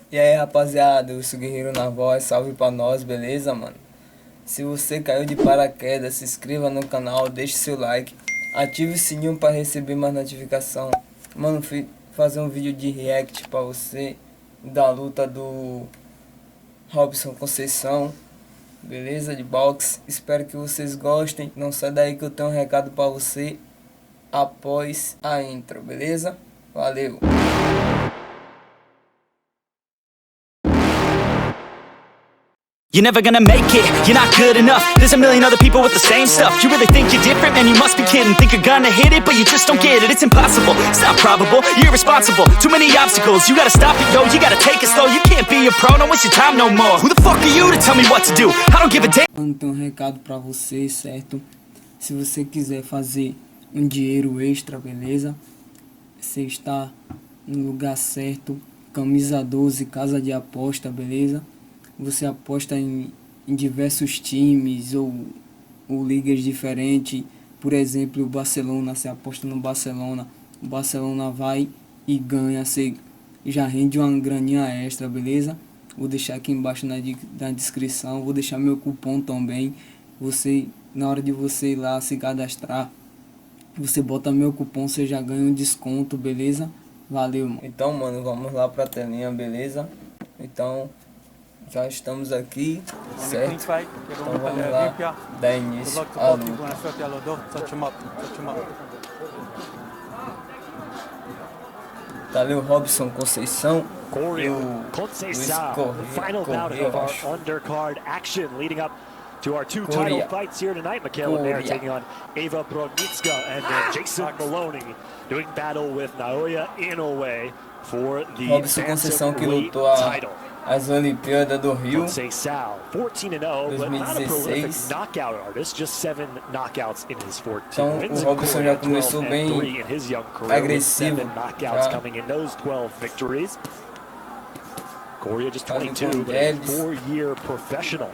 E aí, rapaziada, eu sou Guerreiro na voz, salve pra nós, beleza, mano? Se você caiu de paraquedas, se inscreva no canal, deixe seu like, ative o sininho para receber mais notificação. Mano, fui fazer um vídeo de react pra você da luta do Robson Conceição, beleza? De boxe. Espero que vocês gostem. Não sai daí que eu tenho um recado pra você após a intro, beleza? Valeu! You're never gonna make it, you're not good enough. There's a million other people with the same stuff. You really think you're different, man, you must be kidding. Think you're gonna hit it, but you just don't get it. It's impossible, it's not probable, you're irresponsible. Too many obstacles, you gotta stop it, yo. You gotta take it slow, you can't be a pro, don't waste your time no more. Who the fuck are you to tell me what to do? I don't give a damn. Mano, tem um recado pra você, certo? Se você quiser fazer um dinheiro extra, beleza? Você está no lugar certo. Camisa 12, casa de aposta, beleza? Você aposta em diversos times ou ligas diferentes. Por exemplo, o Barcelona, você aposta no Barcelona, o Barcelona vai e ganha, você já rende uma graninha extra, beleza? Vou deixar aqui embaixo na descrição, vou deixar meu cupom também. Você, na hora de você ir lá se cadastrar, você bota meu cupom, você já ganha um desconto, beleza? Valeu, mano. Então, mano, vamos lá pra telinha, beleza? Então, já estamos aqui, certo? Então vamos lá dar início à luta. Tá ali o Robson Conceição e o conceiçao, the final bout of our undercard action leading up to our two title fights here tonight. Michaela Mayer taking on Eva Bronitska, and then Jason Maloney doing battle with Naoya Inoue for the bantamweight title. As Olimpíadas do Rio, conceiçao, 14-0, but not a prolific knockout artist, just 7 knockouts in his 14 wins. O Robson já começou bem agressivo, 7 knockouts coming in those 12 victories. Coria just 22, but a 4-year professional.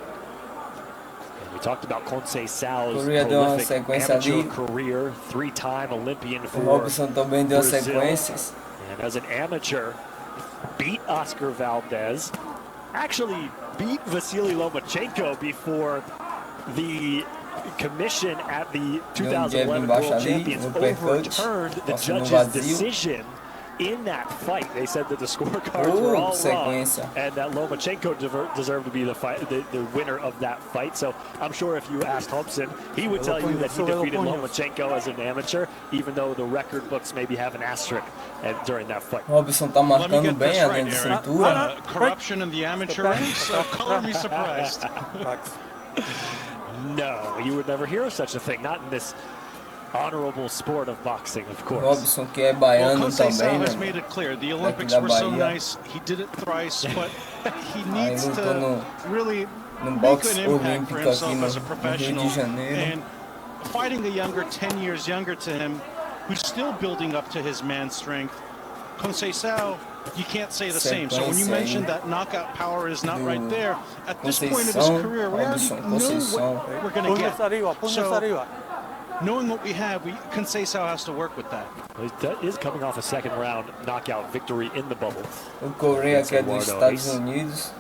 And we talked about conceiçao's prolific amateur career, 3-time Olympian for Robson também deu sequências. And as an amateur, beat Oscar Valdez, actually beat Vasily Lomachenko before the commission at the 2011 World Champions overturned the judge's decision in that fight. They said that the scorecards were all wrong and that Lomachenko deserved to be the winner of that fight. So I'm sure if you asked Robson, he would tell you that he defeated Lomachenko as an amateur, even though the record books maybe have an asterisk during that fight. Robson tá marcando bem a linha de cintura. Corruption in the amateur ranks, so color me surprised. No, you would never hear of such a thing, not in this honorable sport of boxing, of course. Robson, que é baiano também, has made it clear. The Olympics were so nice. He did it thrice, but he needs to really make an impact for himself as a professional. And fighting a younger, 10 years younger to him, who's still building up to his man strength, conceiçao, you can't say the same. So when you mentioned that knockout power is not right there, at this point of his career, we already know what we're going to get. So, knowing what we have, conceiçao has to work with that. He is coming off a second round knockout victory in the bubble. O Coreia, que é dos Estados Unidos.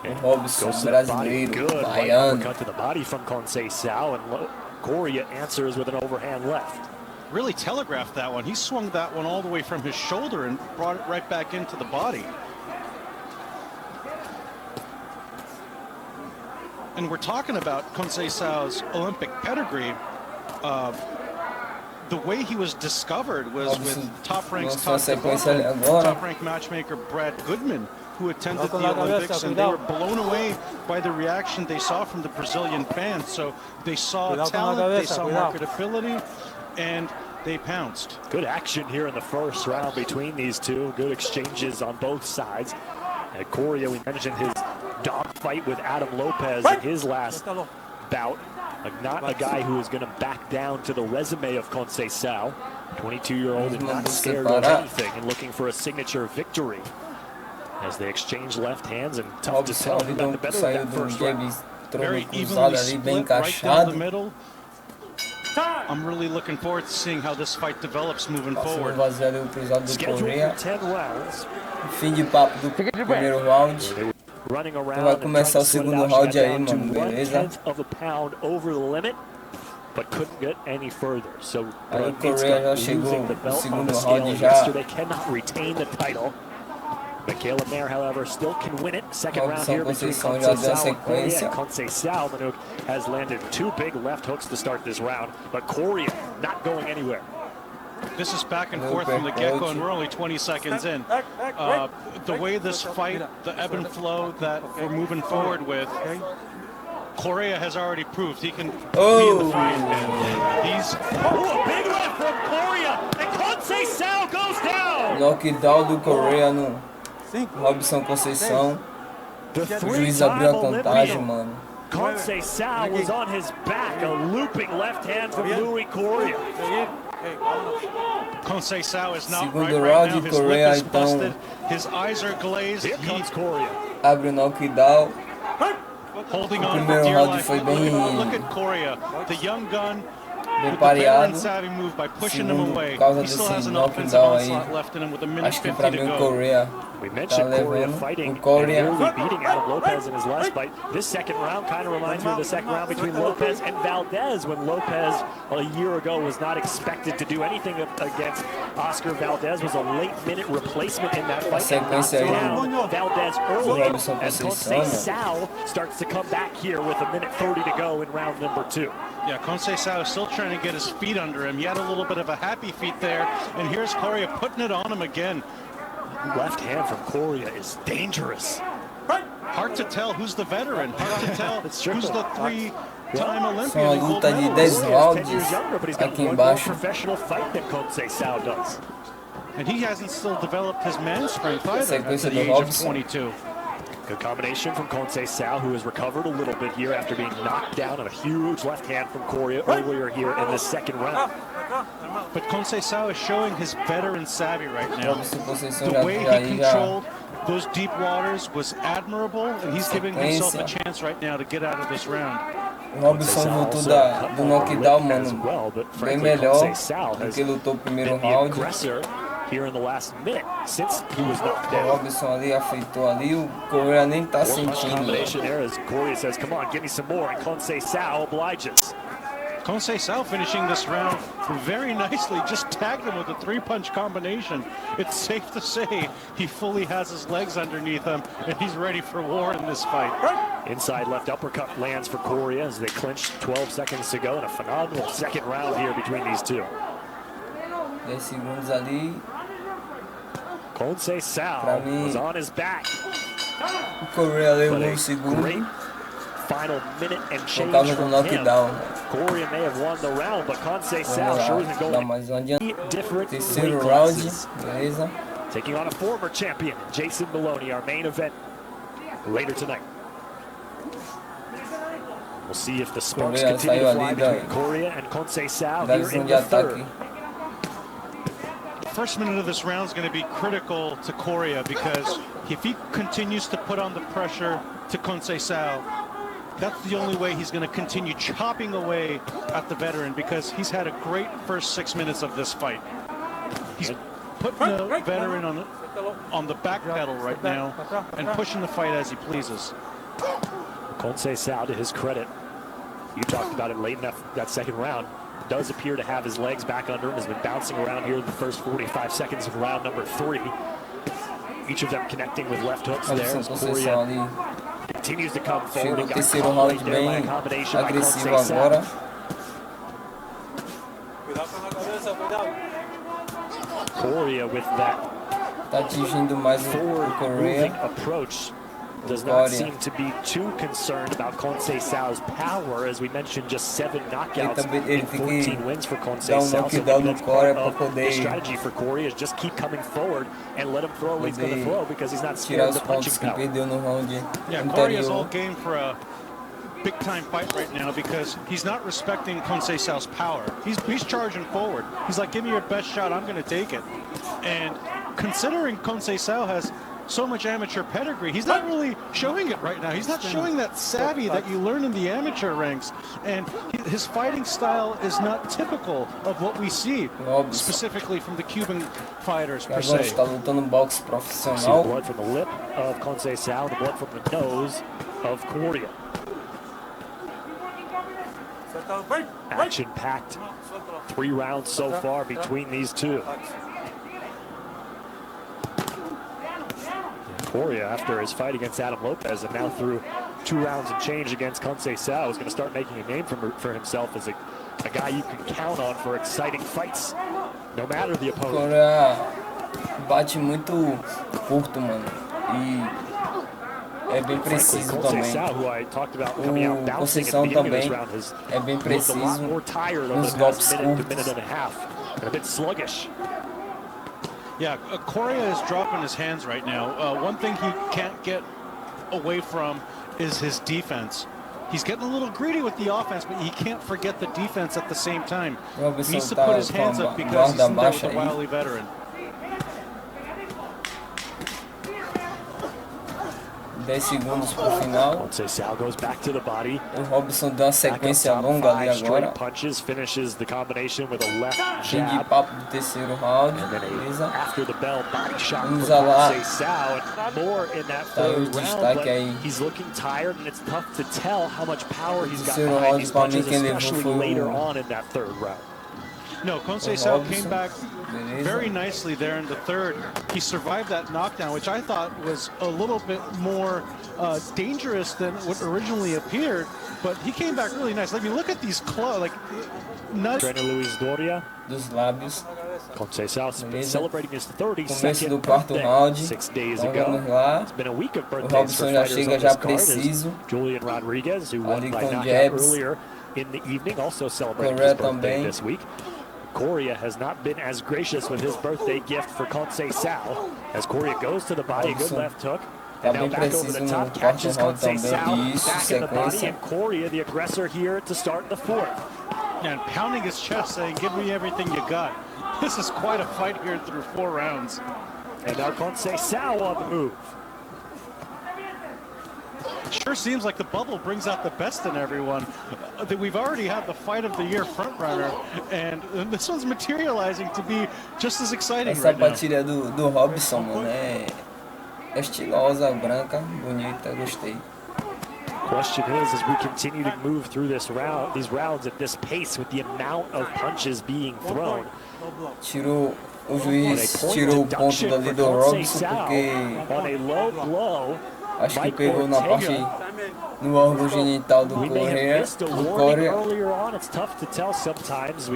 O Robson, brasileiro, baiano. Cut to the body from conceiçao, and Coria answers with an overhand left. Really telegraphed that one. He swung that one all the way from his shoulder and brought it right back into the body. And we're talking about conceiçao's Olympic pedigree. The way he was discovered was with top-ranked top-ranked matchmaker Brad Goodman, who attended the Olympics, and they were blown away by the reaction they saw from the Brazilian fans. So they saw talent, they saw marketability, and they pounced. Good action here in the first round between these two. Good exchanges on both sides. And Coria, we mentioned his dogfight with Adam Lopez in his last bout. Not a guy who is going to back down to the resume of conceiçao. 22-year-old is not scared of anything and looking for a signature victory. As they exchange left hands, and tough to tell who got the better of that first round. Very evenly split right down the middle. I'm really looking forward to seeing how this fight develops moving forward. Vazio ali o cruzado do Correa. 10 rounds. Fim de papo do primeiro round. Então vai começar o segundo round aí, mano, beleza? But couldn't get any further. So aí o Correa já chegou no segundo round já. They cannot retain the title. Michaela Mayer, however, still can win it. Second round here between Conceiçao and Correa. Conceiçao, Manuk, has landed 2 big left hooks to start this round, but Correa not going anywhere. This is back and forth from the get-go, and we're only 20 seconds in. The way this fight, the ebb and flow that we're moving forward with, Correa has already proved he can be in the fight. He's a big left from Correa, and Conceiçao goes down. Knockdown do Correa no Robson Conceição. O juiz abriu a contagem, mano. Conceiçao was on his back, a looping left hand from Louis Correa. Conceiçao is not segundo right round, now. Correa His lip is então busted. His eyes are glazed. Here comes Correa. Abre o knockdown. Holding O on for primeiro dear round life. foi bem Look at Correa, the young gun. bem With the very pareado. savvy move by pushing him Segundo, away. por causa He still has desse an offensive knockdown aí, onslaught left in him with a minute acho que 50 pra to mim o go. Correa We tá mentioned Correa levando. fighting O Correa and nearly beating Adam Lopez in his last fight. This second round kind of reminds me of the second round between Lopez and Valdez, when Lopez a year ago was not expected to do anything against Oscar Valdez, was a late-minute replacement in that fight. sequência aí Down Valdez early, Robson as Conceição, Conceiçao starts to come back here with a minute 30 to go in round number 2. Yeah, Conceiçao is still trying to get his feet under him. He had a little bit of a happy feet there, and here's Correa putting it on him again. Left hand from Correa is dangerous. Hard to tell who's the veteran. Hard to tell It's who's triple. the three-time Olympian. Só uma and gold luta de medalist. 10 Correa is 10 years rounds younger, but he's got aqui one more embaixo. professional fight than Conceiçao does. And he hasn't still developed his man strength either at Sequência the do age of Robson. 22. Good combination from Conceiçao, who has recovered a little bit here after being knocked down on a huge left hand from Correa earlier here in the second round. But Conceiçao is showing his veteran savvy right now. Robson Conceição The way he já controlled those deep waters was admirable, and he's giving himself a chance right now to get out of this round. o Robson voltou do knockdown, mano, bem melhor do que lutou o primeiro round. Here in the last minute since he was knocked O down. Robson ali afeitou ali, o Correa nem tá sentindo. Combination there as Correa says, "Come on, give me some more," and Conceiçao obliges. Conceiçao finishing this round very nicely, just tagged him with a 3-punch combination. It's safe to say he fully has his legs underneath him, and he's ready for war in this fight. Inside left uppercut lands for Correa as they clinch 12 seconds to go, and a phenomenal second round here between these two. 10 segundos ali, Conceiçao was on his back. o Correa levou But a um segundo great final minute and por change causa do from him. knockdown. Correa may have won the round, but Conceiçao Vamos sure lá, isn't dá going mais um adiante. different Terceiro weight round, classes. beleza? Taking on a former champion, Jason Maloney, our main event later tonight. We'll see if the sparks Correa continue to saiu fly ali between da Correa and Conceiçao da here visão in de the third. ataque. First minute of this round is going to be critical to Correa, because if he continues to put on the pressure to Conceiçao, that's the only way he's going to continue chopping away at the veteran, because he's had a great first 6 minutes of this fight. He's putting the veteran on the back pedal right now and pushing the fight as he pleases. Conceiçao, to his credit, you talked about it late in that second round, does appear to have his legs back under him, has been bouncing around here in the first 45 seconds of round number 3. Each of them connecting with left hooks there as Correa continues to come forward. Chegou o terceiro round bem agressivo agora. Correa with that Tá atingindo mais o forward-moving Correa. approach does not seem to be too concerned about Conceiçao's power. As we mentioned, just 7 knockouts and 14 wins for Conceiçao. So that's part of the strategy for Correa is just keep coming forward and let him throw what he's going to throw, because he's not scared of the punching power. Yeah, Correa's all game for a big-time fight right now, because he's not respecting Conceiçao's power. He's charging forward. He's like, give me your best shot, I'm going to take it. And considering Conceiçao has so much amateur pedigree, he's not really showing it right now. He's not showing that savvy that you learn in the amateur ranks. And his fighting style is not typical of what we see, specifically from the Cuban fighters, per se. Está lutando boxe profissional. See the blood from the lip of Conceiçao, the blood from the nose of Correa. Action-packed 3 rounds so far between these two. Correa, after his fight against Adam Lopez, and now through 2 rounds and change against Conceiçao, is going to start making a name for himself as a guy you can count on for exciting fights, no matter the opponent. Correa bate muito curto, mano, e é bem preciso também. O Conceiçao também é bem preciso nos golpes curtos. Yeah, Correa is dropping his hands right now. One thing he can't get away from is his defense. He's getting a little greedy with the offense, but he can't forget the defense at the same time. He needs to put his hands up because he's in there with a wily veteran. 10 segundos pro final. Conceiçao goes back to the body. O Robson deu uma sequência longa ali agora. Punches, finishes the combination with a left Cheio de jab. papo do terceiro round. Beleza. After the bell, body shot Vamos from lá. Conceiçao. More in that Tá aí o third round, destaque but aí. he's looking tired, and it's tough to tell how much power he's got Terceiro behind round these pra mim punches, quem levou especially foi later o on in that third round. No, Conceiçao Robson. came back Beleza. very nicely there in the third. He survived that knockdown, which I thought was a little bit more dangerous than what originally appeared, but he came back really nice. I mean, look at these claws, like nuts. Trainer Luis Doria. Dos lábios. Conceiçao celebrating his 32nd Começo do quarto birthday round. 6 days Então ago. vamos lá. It's been a week of O birthdays for Robson já fighters chega on já this card. preciso. Julian Rodriguez, who won Ali by com knockout jabs. earlier in the evening, also celebrating Correa his birthday também. this week. Correa has not been as gracious with his birthday gift for Conceiçao, as Correa goes to the body, a good left hook. Tá And now bem back over preciso the no top, quarto catches round também. Conceiçao Isso, back in the body, sequência. and Correa, the aggressor here to start the fourth. And pounding his chest, saying, "Give me everything you got." This is quite a fight here through 4 rounds. And now Conceiçao on the move. Sure seems like the bubble brings out the best in everyone. That we've already had the fight of the year front runner, and this one's materializing to be just as exciting Essa right now. partida do Robson, mano, é estilosa, branca, bonita, gostei. Question is, as we continue to move through these rounds at this pace, with the amount of punches being thrown, O juiz tirou o ponto dali do Robson porque on a low blow, acho que pegou na parte no órgão genital do we may have Correa. missed a Do warning Correa. earlier on. It's tough to tell sometimes. O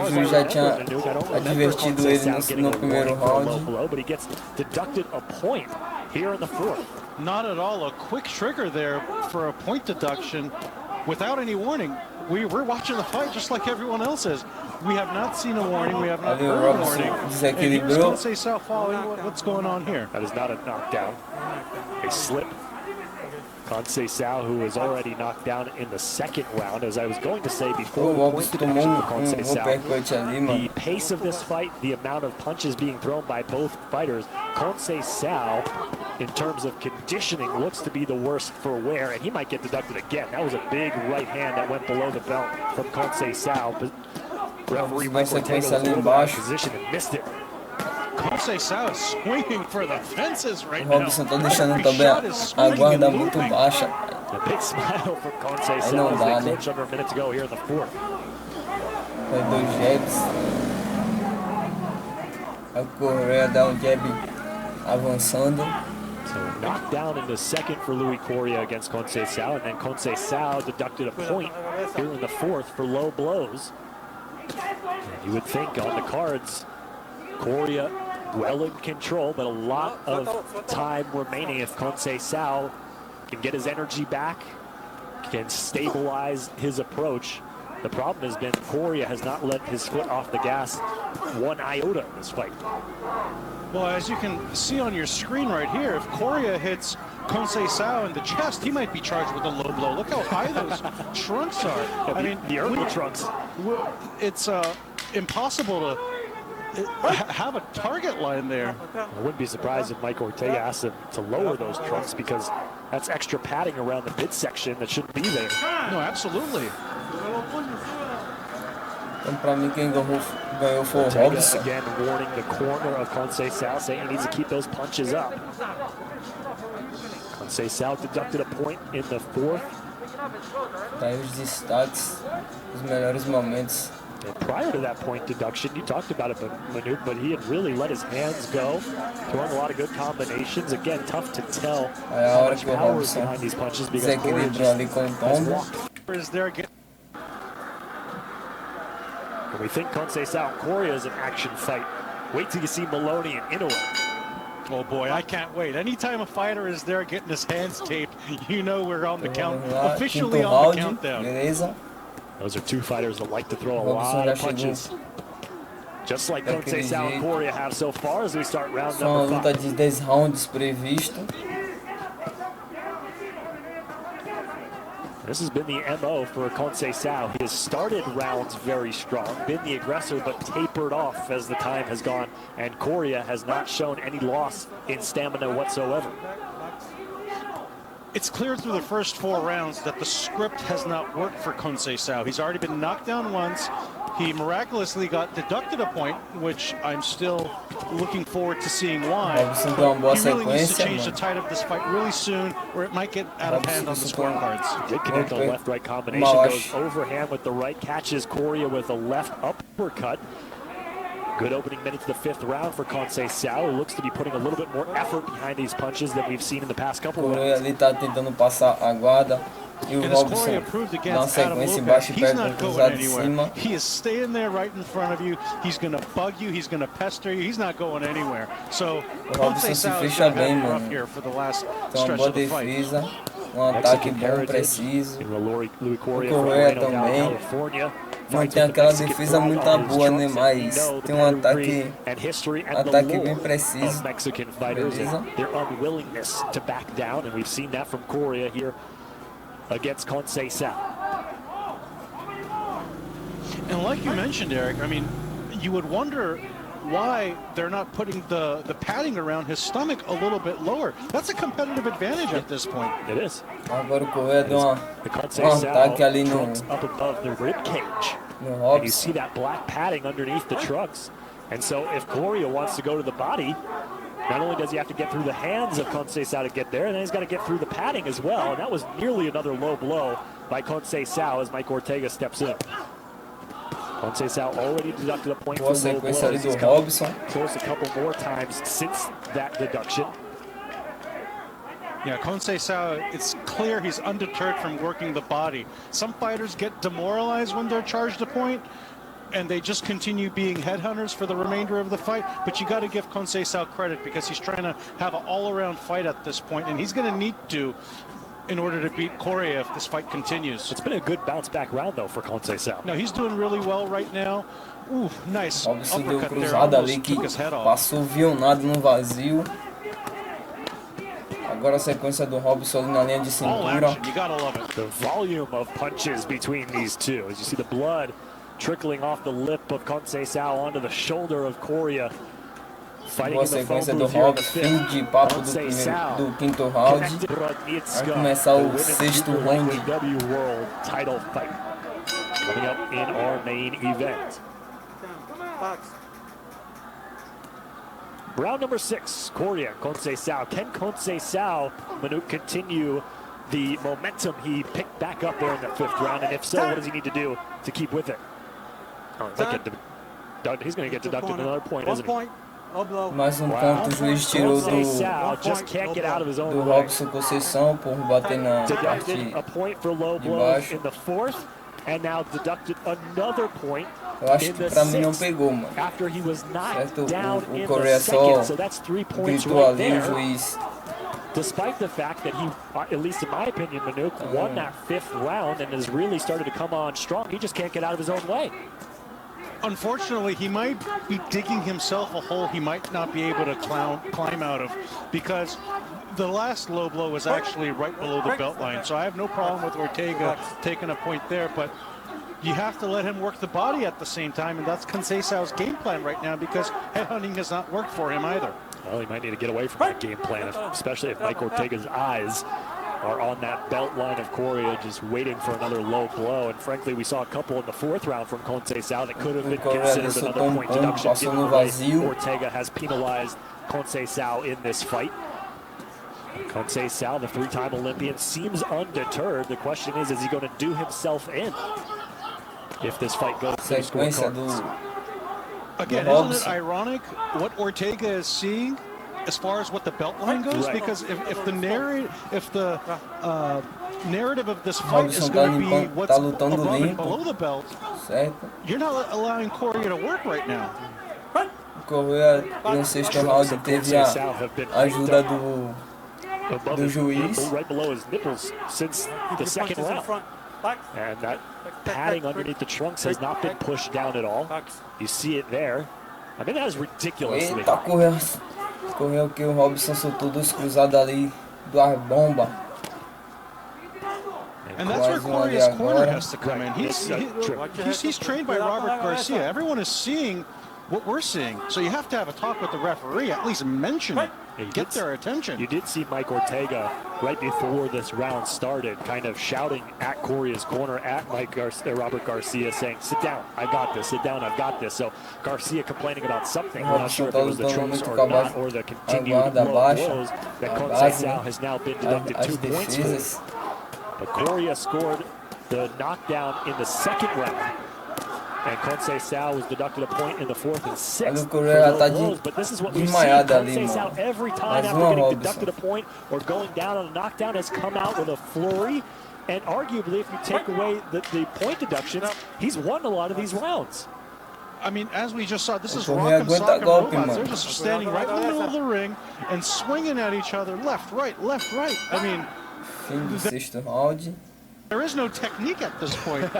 juiz já tinha advertido ele no primeiro round. But he gets deducted a point here in the fourth. Not at all a quick trigger there for a point deduction without any warning. We're watching the fight just like everyone else is. We have not seen a warning. We have not heard a warning. And here's Conceiçao following. What's going on here? That is not a knockdown. A slip. Conceiçao, who was already knocked down in the second round, as I was going to say before the point deduction for Conceiçao. The pace of this fight, the amount of punches being thrown by both fighters, Conceiçao, in terms of conditioning, looks to be the worst for wear, and he might get deducted again. That was a big right hand that went below the belt from Conceiçao. Referee Michael Ortega was a little out of position and missed it. Conceiçao is swinging for the fences right now. Robson tá deixando também a guarda muito baixa. A big smile for Conceiçao as they clinch under a minute to go here in the fourth. Foi 2 jabs. A Correa dá jab avançando. So knocked down in the second for Luis Correa against Conceiçao, and then Conceiçao deducted a point here in the fourth for low blows. And you would think on the cards, Correa well in control, but a lot of time remaining if Conceiçao can get his energy back, can stabilize his approach. The problem has been Correa has not let his foot off the gas one iota in this fight. Well, as you can see on your screen right here, if Correa hits Conceiçao in the chest, he might be charged with a low blow. Look how high those trunks are. I mean, the trunks. It's impossible to have a target line there. I wouldn't be surprised if Mike Ortega asked him to lower those trunks because that's extra padding around the midsection that shouldn't be there. No, absolutely. Então, pra mim, quem ganhou foi o Robson. Again, warning the corner of conceiçao, saying he needs to keep those punches up. Conceiçao deducted a point in the fourth. Tá aí os destaques, os melhores momentos. And prior to that point deduction, you talked about it, Manute, but he had really let his hands go, throwing a lot of good combinations. Again, tough to tell how much power is behind these punches because Corey just walked. And we think conceiçao and Correa is an action fight. Wait till you see Maloney and Inoue. Oh boy, I can't wait. Anytime a fighter is there getting his hands taped, you know we're on the count, officially on the countdown. Beleza. Those are two fighters that like to throw a lot of punches. Just like conceiçao and Correa have so far as we start round number 5. Uma luta de 10 rounds previsto. This has been the MO for conceiçao. He has started rounds very strong, been the aggressor, but tapered off as the time has gone. And Correa has not shown any loss in stamina whatsoever. It's clear through the first 4 rounds that the script has not worked for conceiçao. He's already been knocked down once. He miraculously got deducted a point, which I'm still looking forward to seeing why. He really needs to change the tide of this fight really soon, or it might get out of hand on the scorecards. Did connect the left-right combination, goes overhand with the right, catches Correa with a left uppercut. Good opening minute to the 5th round for conceiçao, who looks to be putting a little bit more effort behind these punches than we've seen in the past couple of rounds. Ele tá tentando passar a guarda. E o Robson na sequência embaixo e pega o cruzado de cima. He is staying there right in front of you. He's going to bug you. He's going to pester you. He's not going anywhere. So o Robson se fecha bem, mano. Então, uma boa defesa, ataque bom, preciso. O Correa também. Não tem aquela defesa muito boa, né? Mas tem ataque bem preciso. Beleza? Their unwillingness to back down, and we've seen that from Correa here against conceiçao. And like you mentioned, Eric, I mean, you would wonder why they're not putting the padding around his stomach a little bit lower. That's a competitive advantage at this point. It is. Agora o Correa deu ataque ali no up above the rib cage. No and you see that black padding underneath the trunks. And so if Correa wants to go to the body, not only does he have to get through the hands of conceiçao to get there, and then he's got to get through the padding as well. And that was nearly another low blow by conceiçao as Mike Ortega steps in. Conceiçao already deducted a point for low blows. He's come close a couple more times since that deduction. Yeah, conceiçao, it's clear he's undeterred from working the body. Some fighters get demoralized when they're charged a point, and they just continue being headhunters for the remainder of the fight. But you got to give conceiçao credit because he's trying to have an all-around fight at this point, and he's going to need to in order to beat Correa if this fight continues. It's been a good bounce-back round, though, for conceiçao. No, he's doing really well right now. Ooh, nice Robson deu uppercut there, cruzada ali almost que took his head off. passou vionado no vazio. Agora a sequência do Robson ali na linha de cintura. You gotta love it. The volume of punches between these two. As you see the blood trickling off the lip of conceiçao onto the shoulder of Correa. Boa sequência do Robson, fim de papo do quinto round. Vai começar o 6º round. World title fight coming up in our main event. Round number 6, Correa, conceiçao. Can conceiçao, Manute, continue the momentum he picked back up there in the 5th round? And if so, what does he need to do to keep with it? Oh, he's going to get deducted another point, isn't he? Mais ponto o juiz tirou do Robson Conceição por bater na parte de baixo. And now deducted another point. Eu acho que pra mim não pegou, mano. Certo? O Correa só gritou ali, o juiz. Despite the fact that he, at least in my opinion, Manute, won that 5th round and has really started to come on strong, he just can't get out of his own way. Unfortunately, he might be digging himself a hole he might not be able to climb out of, because the last low blow was actually right below the belt line. So I have no problem with Ortega taking a point there, but you have to let him work the body at the same time, and that's conceiçao's game plan right now because headhunting has not worked for him either. Well, he might need to get away from that game plan, especially if Mike Ortega's eyes are on that belt line of Correa, just waiting for another low blow. And frankly, we saw a couple in the fourth round from conceiçao that could have been considered another point deduction, given the way Ortega has penalized conceiçao in this fight. Conceiçao, the three-time Olympian, seems undeterred. The question is he going to do himself in if this fight goes to the scorecards? Again, isn't it ironic what Ortega is seeing as far as what the belt line goes? Right. Because if the narrative of this fight is going to be what's above and below the belt, you're not allowing Correa to work right now. Correa no sexto round teve a ajuda do juiz. Right below his nipples since the second round. And that padding underneath the trunks has not been pushed down at all. You see it there. I mean, that is ridiculously high. Correu que o Robson soltou dois cruzados ali do ar bomba. And that's where Correa's corner has to come in. He's trained by Robert Garcia. Everyone is seeing what we're seeing. So you have to have a talk with the referee, at least mention it, get their attention. You did see Mike Ortega right before this round started kind of shouting at Correa's corner, at Robert Garcia, saying, sit down, I got this, sit down, I've got this. So Garcia complaining about something. We're not sure if it was the trunks or not, or the continued low blows that conceiçao has now been deducted 2 points for. But Correa scored the knockdown in the second round. And conceiçao was deducted a point in the fourth and sixth. But this is what we've seen. Conceiçao every time after getting deducted a point or going down on a knockdown has come out with a flurry. And arguably, if you take away the point deductions, he's won a lot of these rounds. I mean, as we just saw, this is Rock'em Sock'em Robots. They're just standing right in the middle of the ring and swinging at each other, left, right, left, right. I mean, there is no technique at this point.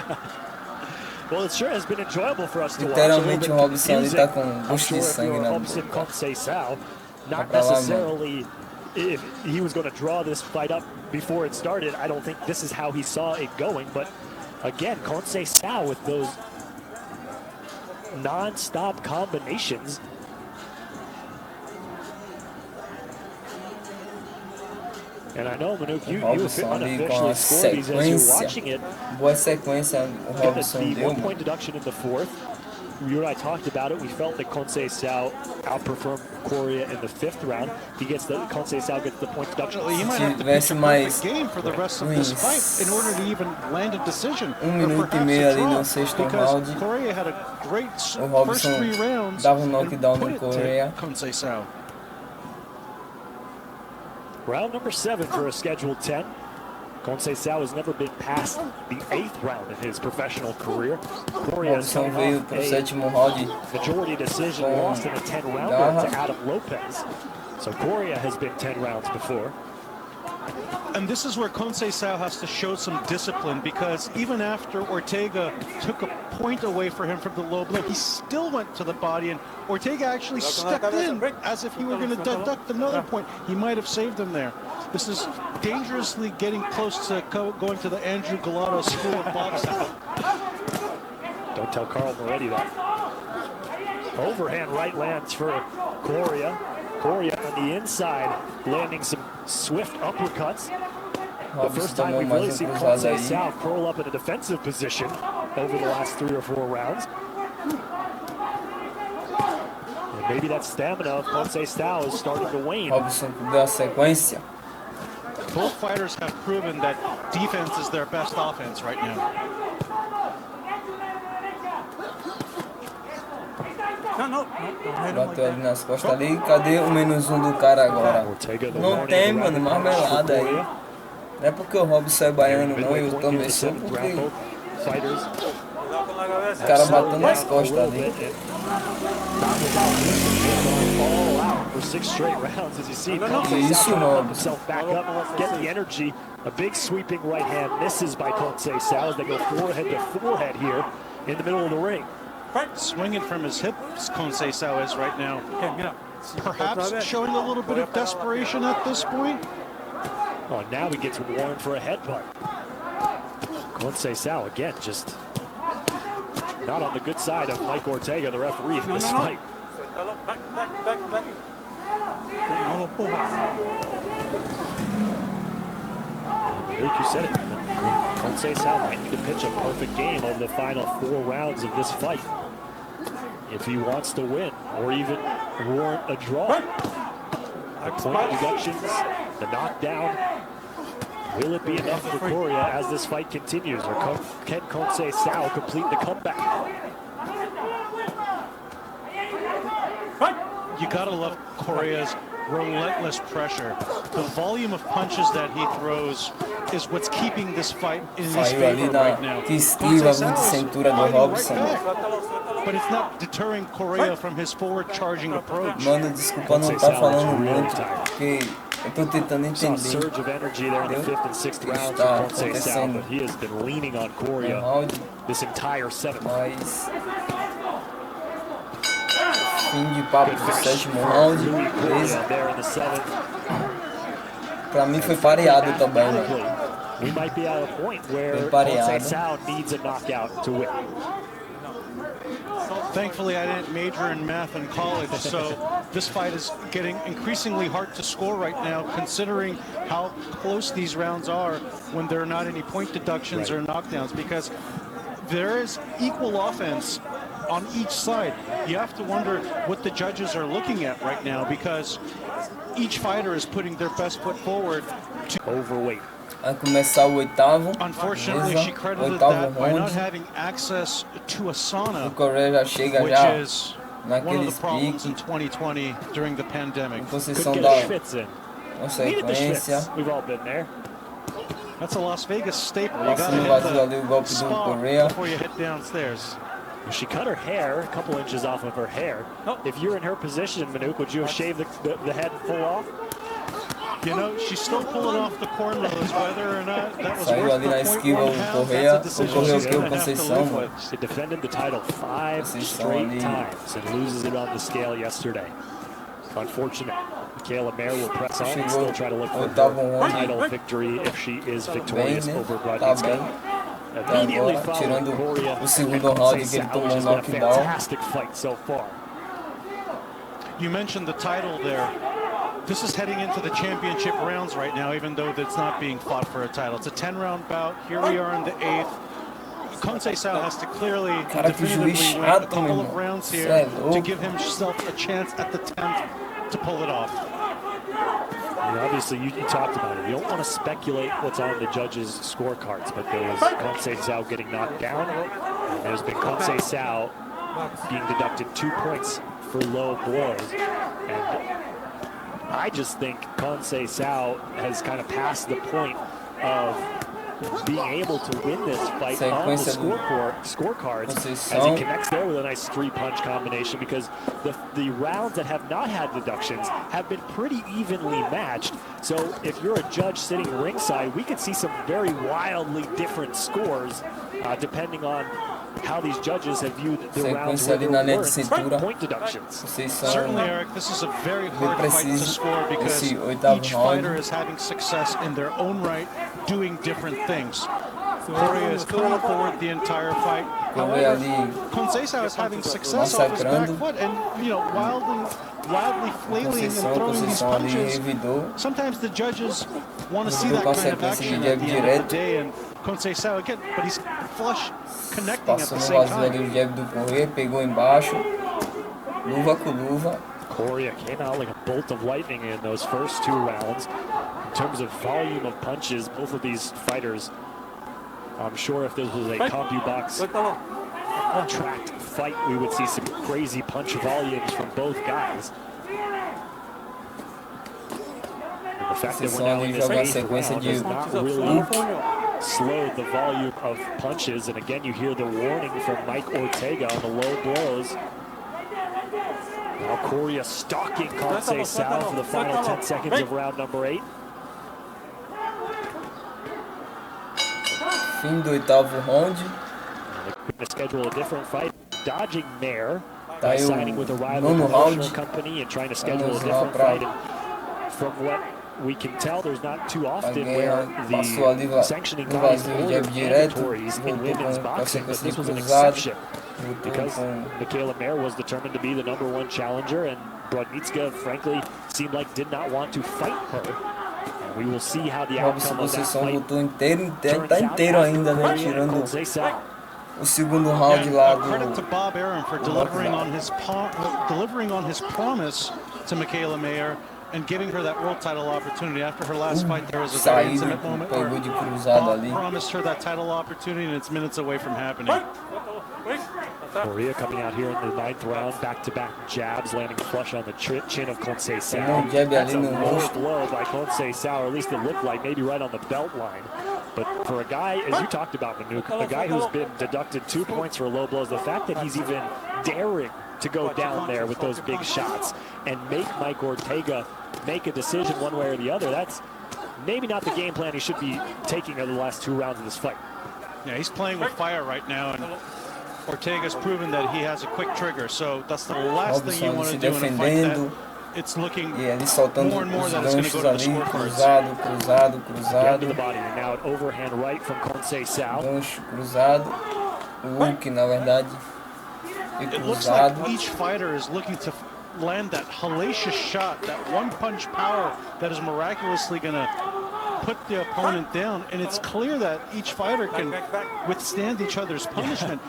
Well, it sure has been enjoyable for us to watch. Literalmente o Robson ali tá com gosto de sangue na boca. Not necessarily if he was going to draw this fight up before it started. I don't think this is how he saw it going. But again, conceiçao with those non-stop combinations. And I know, Manuk, you unofficially scored these as you're watching it. Boa sequência o Robson deu. 1 point deduction in the fourth. You and I talked about it. We felt that conceiçao outperformed Correa in the fifth round. Conceiçao gets the point deduction. He might have to be a perfect game for the rest of this fight in order to even land a decision. Minuto e meio ali no sexto round. Correa had a great first 3 rounds. Dava knockdown no Correa. Conceiçao. Round number 7 for a scheduled 10. Conceiçao has never been past the 8th round in his professional career. Correa has come off a majority decision lost in a 10-rounder to Adam Lopez. So Correa has been 10 rounds before. And this is where conceiçao has to show some discipline, because even after Ortega took a point away for him from the low blow, he still went to the body, and Ortega actually stepped in as if he were going to deduct another point. He might have saved him there. This is dangerously getting close to going to the Andrew Gallardo School of Boxing. Don't tell Carl Moretti that. Overhand right lands for Correa. Correa on the inside, landing some swift uppercuts. The first time we've really seen conceiçao curl up in a defensive position over the last 3 or 4 rounds. And maybe that stamina of conceiçao is starting to wane. Robson deu a sequência. Both fighters have proven that defense is their best offense right now. Bateu ali nas costas ali. Cadê o -1 do cara agora? Não tem, mano, marmelada aí. Não é porque o Robson é baiano, não. Eu também sou, porque o cara bateu nas costas ali. Isso, Robson. Get the energy. A big sweeping right hand misses by conceiçao as they go forehead to forehead here in the middle of the ring. Swinging from his hips, conceiçao is right now. Perhaps showing a little bit of desperation at this point. Oh, now he gets warned for a headbutt. Conceiçao again, just not on the good side of Mike Ortega, the referee in this fight. Luke, you said it. Conceiçao might need to pitch a perfect game over the final 4 rounds of this fight if he wants to win, or even warrant a draw. The point deductions, the knockdown. Will it be enough for Correa as this fight continues, or can conceiçao complete the comeback? You gotta love Correa's relentless pressure. The volume of punches that he throws is what's keeping this fight in his favor right now. Que esquiva muito cintura do Robson. But it's not deterring Correa from his forward charging approach. Mano, desculpa não tá falando muito, porque eu tô tentando entender. Surge of energy there in the 5th and 6th rounds of conceiçao, but he has been leaning on Correa this entire 7th. Mas fim de papo do 7º round, beleza? Pra mim foi pareado também, né? We might be at a point where conceiçao needs a knockout to win. Thankfully, I didn't major in math in college, so this fight is getting increasingly hard to score right now, considering how close these rounds are when there are not any point deductions or knockdowns, because there is equal offense on each side. You have to wonder what the judges are looking at right now, because each fighter is putting their best foot forward to overweight. Vai começar o 8º. Unfortunately, beleza? she credited 8º that by not round. having access to a sauna, O Correa já chega which já is one naquele of the problems in pique, 2020 during the pandemic. em posição Couldn't da get a Schwitz in. Needed the consequência. Schwitz. We've all been there. That's a Las Vegas staple. You gotta Passando hit vazio the ali o golpe do spa Correa. before you head downstairs. She cut her hair, a couple inches off of her hair. If you're in her position, Manuk, would you have shaved the head full off? You know, she's still pulling off the cornrows, whether or not that was Saiu worth ali na the esquiva o 0.1 Correa. pound. That's a O decision Correa she's que o gonna have to Conceição, live mano. She defended the title 5 Conceição straight ali. times and loses it on the scale yesterday. Unfortunate. Michaela Mayer will press on and Chegou still try to look for 8º her round. title victory if she is Bem, victorious né? over Tá Brodnicka. bem. Até Immediately agora, following tirando Correa o and 2º round que ele conceiçao, tomou which has been a knockdown. fantastic fight so far. You mentioned the title there. This is heading into the championship rounds right now, even though it's not being fought for a title. It's a 10-round bout. Here we are in the 8th. Conceiçao has to clearly Cara, que definitively juiz win a chato, couple meu of irmão. rounds Cê here é to louco. give himself a chance at the 10th to pull it off. And obviously, you talked about it. You don't want to speculate what's on the judges' scorecards, but there was Conceiçao getting knocked down, and there's been Conceiçao being deducted 2 points for low blows. And I just think Conceiçao has kind of passed the point of being able to win this fight on the scorecards as he connects there with a nice 3-punch combination, because the rounds that have not had deductions have been pretty evenly matched. So if you're a judge sitting ringside, we could see some very wildly different scores depending on how these judges have viewed the rounds where there weren't point deductions. Certainly, Eric, this is a very hard fight to score because each fighter is having success in their own right, doing different things. Correa is coming forward the entire fight. However, Conceiçao is having success off his back foot and, you know, wildly flailing and throwing these punches. Sometimes the judges want to see that kind of action at the end of the day, and Conceiçao again, but he's flush connecting at the same time. Passou no vazio ali o jab do Correa, pegou embaixo, luva com luva. Correa came out like a bolt of lightning in those first 2 rounds. In terms of volume of punches, both of these fighters, I'm sure if this was a CompuBox tracked fight, we would see some crazy punch volumes from both guys. And the fact that we're now in this 8th round has not really slowed the volume of punches. And again, you hear the warning from Mike Ortega on the low blows. Now Correa stalking Conceiçao for the final 10 seconds of round number 8. Fim do 8º round. To schedule a different fight, dodging Mayer Tá by aí signing with a rival nono promotional round. company and trying to schedule a Vamos lá different pra fight. And from what we can tell, there's not too often alguém where passou ali the sanctioning no bodies vazio, order jab direto, mandatories in voltou women's com boxing, but consequência this was an cruzada. exception. because Michaela Mayer was determined to be the #1 challenger, and Brodnicka, frankly, seemed like did not want to fight her. And we will see how the outcome of that fight lutou inteiro, tá inteiro ainda, né? Tirando o segundo round lá do... Credit to Bob Arum for delivering on his promise to Michaela Mayer and giving her that world title opportunity. After her last fight, there was a very intimate moment where Bob promised her that title opportunity, and it's minutes away from happening. Correa coming out here in the 9th round, back-to-back jabs, landing flush on the chin of conceiçao. That's a low blow by conceiçao, or at least it looked like, maybe right on the belt line. But for a guy, as you talked about, Manuk, a guy who's been deducted 2 points for low blows, the fact that he's even daring to go down there with those big shots and make Mike Ortega make a decision one way or the other, that's maybe not the game plan he should be taking over the last 2 rounds of this fight. Yeah, he's playing with fire right now, and Ortega's proven that he has a quick trigger, so that's the last thing you want to do in a fight that it's looking more and more that it's going to go to the scorecards. Cruzado. To the body, and now an overhand right from conceiçao. Gancho, cruzado. Hook, na verdade. It looks like each fighter is looking to land that hellacious shot, that one-punch power that is miraculously going to put the opponent down, and it's clear that each fighter can withstand each other's punishment.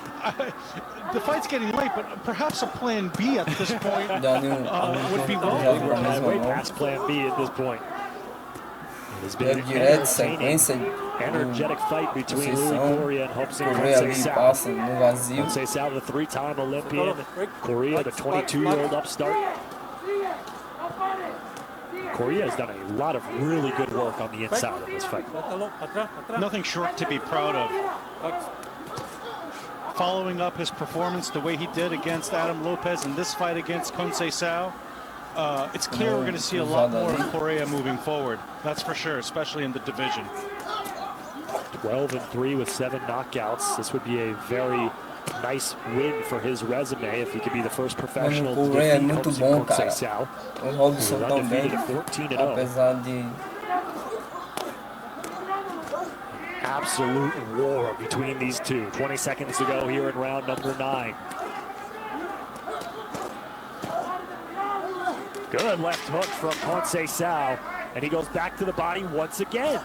The fight's getting late, but perhaps a plan B at this point would be welcome. Way past plan B at this point. It has been an entertaining, energetic fight between Correa and Robson conceiçao. Conceiçao, the 3-time Olympian. Correa, the 22-year-old upstart. Correa has done a lot of really good work on the inside of this fight. Nothing short to be proud of. Following up his performance the way he did against Adam Lopez in this fight against conceiçao, it's clear we're going to see a lot more of Correa moving forward. That's for sure, especially in the division. 12-3 with 7 knockouts. This would be a very nice win for his resume if he could be the first professional to defeat Robson conceiçao. O Robson também, 14-0. apesar de... Absolute war between these two. 20 seconds to go here in round number 9. Good left hook from conceiçao, and he goes back to the body once again.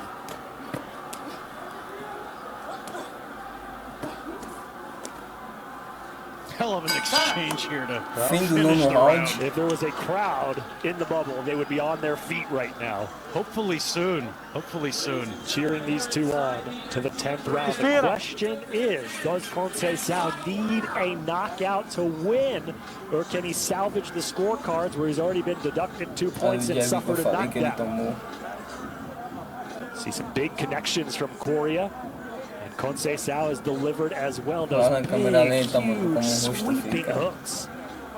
Hell of an exchange here to finish the round. If there was a crowd in the bubble, they would be on their feet right now. Hopefully soon. Hopefully soon. Cheering these two on to the 10th round. The question is, does conceiçao need a knockout to win, or can he salvage the scorecards where he's already been deducted 2 points and suffered a knockdown? See some big connections from Correa. Conceiçao is delivered as well. Those big, huge, sweeping hooks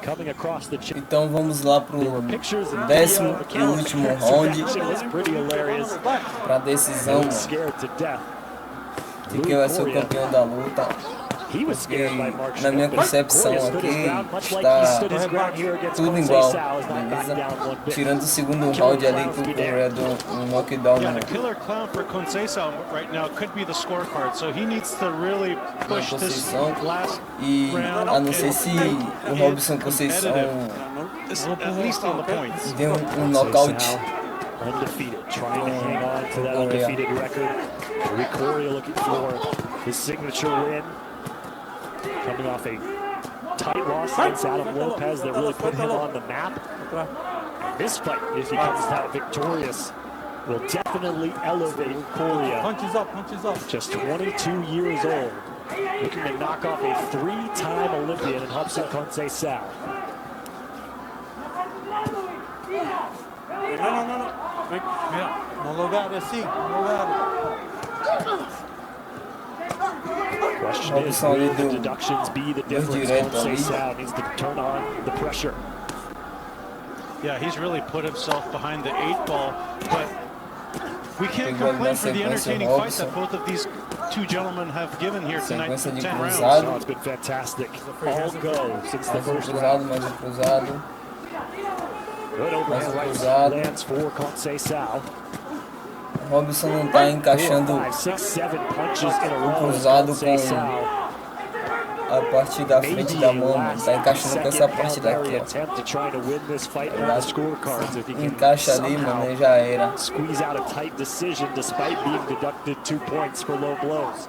coming across the chin. Então vamos lá pro 10º e último round para decisão de quem vai ser o campeão da luta. Porque na minha concepção aqui está tudo igual, beleza? Tirando o segundo round ali que o Correa deu um knockdown. Yeah, the killer clown for conceiçao right now could be the scorecard, so he needs to really push this last round. A não ser se o Robson conceiçao at least on the points. Deu knockout. Undefeated, trying to hang on to that undefeated record. Correa looking for his signature win. Coming off a tight loss against Adam Lopez that really put him on the map. And this fight, if he comes out victorious, will definitely elevate Correa. Punches up. Just 22 years old, looking to knock off a 3-time Olympian in Robson conceiçao. No. No lugar assim, no lugar. Question is, will the deductions be the difference? Conceiçao needs to turn on the pressure. Yeah, he's really put himself behind the 8 ball, but we can't complain for the entertaining fight that both of these two gentlemen have given here tonight in 10 rounds. Oh, it's been fantastic. All go since the first round. Good overhand right lands for conceiçao. Robson não está encaixando o cruzado com a parte da frente da mão, mano. Tá encaixando com essa parte daqui, ó. Encaixa ali, mano, e já era. Squeeze out a tight decision despite being deducted 2 points for low blows.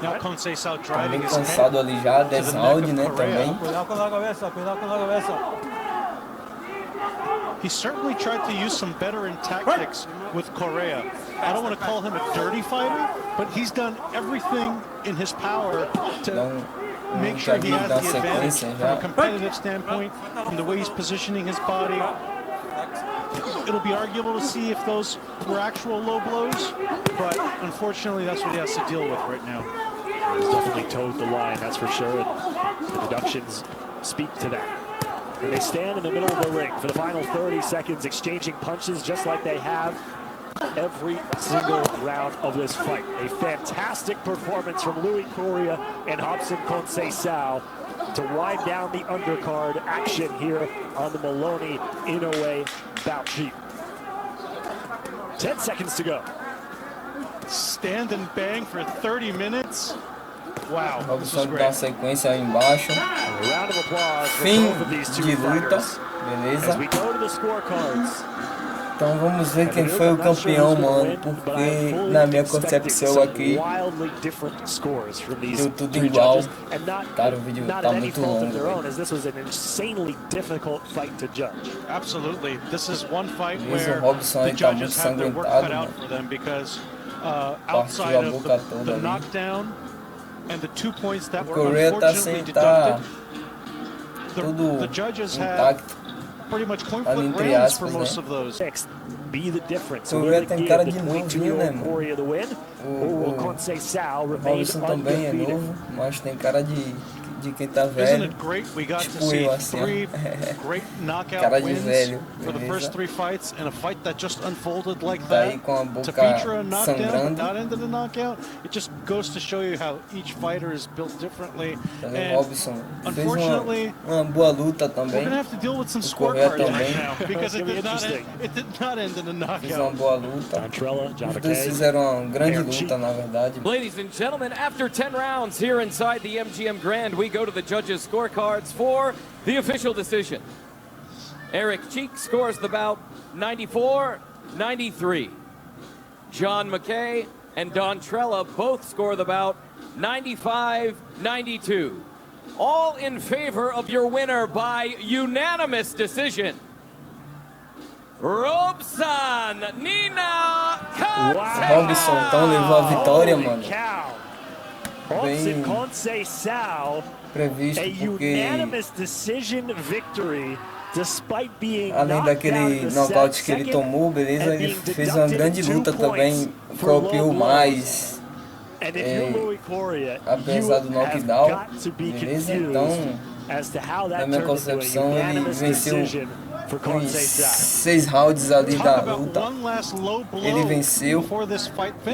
Now Conceiçao Tá driving bem his cansado head ali já, to the neck desround, of né, Correa. também. Cuidado com a cabeça, cuidado com a cabeça. He certainly tried to use some veteran tactics with Correa. I don't want to call him a dirty fighter, but he's done everything in his power to make sure he has the advantage from a competitive standpoint, from the way he's positioning his body. It'll be arguable to see if those were actual low blows, but unfortunately that's what he has to deal with right now. He's definitely toed the line, that's for sure, and the deductions speak to that. And they stand in the middle of the ring for the final 30 seconds, exchanging punches just like they have every single round of this fight. A fantastic performance from Louis Correa and Robson conceiçao to wind down the undercard action here on the Maloney Inoue bout sheet. 10 seconds to go. Stand and bang for 30 minutes. Wow, this was Robson dá great. sequência aí embaixo. A round of applause for Fim both of these two de luta, fighters. beleza? As we go to the scorecards. Então vamos ver quem foi o campeão, mano, porque na minha concepção aqui deu tudo igual. Cara, o vídeo tá muito longo. Absolutely. This is one fight Mesmo o where Robson the aí tá muito judges have their work cut sanguentado, out mano. for them because Partiu outside a of boca toda the ali. knockdown and the 2 points that O were Correa tá unfortunately sem tá deducted, tudo the judges have intacto. pretty much coin Ali flip entre rounds for aspas, most né? of those. Be the difference. Correa tem cara de novinho, né, mano? Correa the win, or conceiçao O remains Robson também é undefeated. novo, mas tem cara de quem tá Isn't velho. it great? We got to Tipo see eu, assim, ó. 3 great knockout Cara de wins velho, for the beleza? first 3 fights and a fight that just unfolded like Tá aí that. com a To boca feature a knockdown but sangrando. not into the knockout, it just goes to show you how each fighter is built differently. Tá vendo? And Robson fez unfortunately, uma boa luta we're também. gonna have to deal with some O Correa scorecards também. right now because It's gonna be it did not end in a Fez uma knockout. boa luta. Dontrella, Os dois Javake, fizeram uma grande luta, na verdade. Ladies and gentlemen, after 10 rounds here inside the MGM Grand, we go to the judges' scorecards for the official decision. Eric Cheek scores the bout 94-93. John McKay and Dontrella both score the bout 95-92. All in favor of your winner by unanimous decision. Robson Nina Robson então levou a vitória, Holy mano. cow. Bem Robson conceiçao, previsto, a porque unanimous decision victory, despite being além daquele nocaute que ele tomou, beleza, ele fez uma grande luta também, copiou mais, apesar do knockdown, beleza? Então, na minha concepção, ele venceu os 6 rounds ali da luta, ele venceu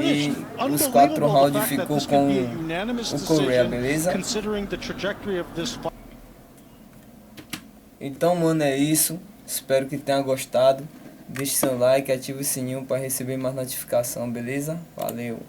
e os 4 rounds ficou com o Correa, beleza? Então, mano, é isso. Espero que tenha gostado. Deixe seu like, ative o sininho para receber mais notificação, beleza? Valeu!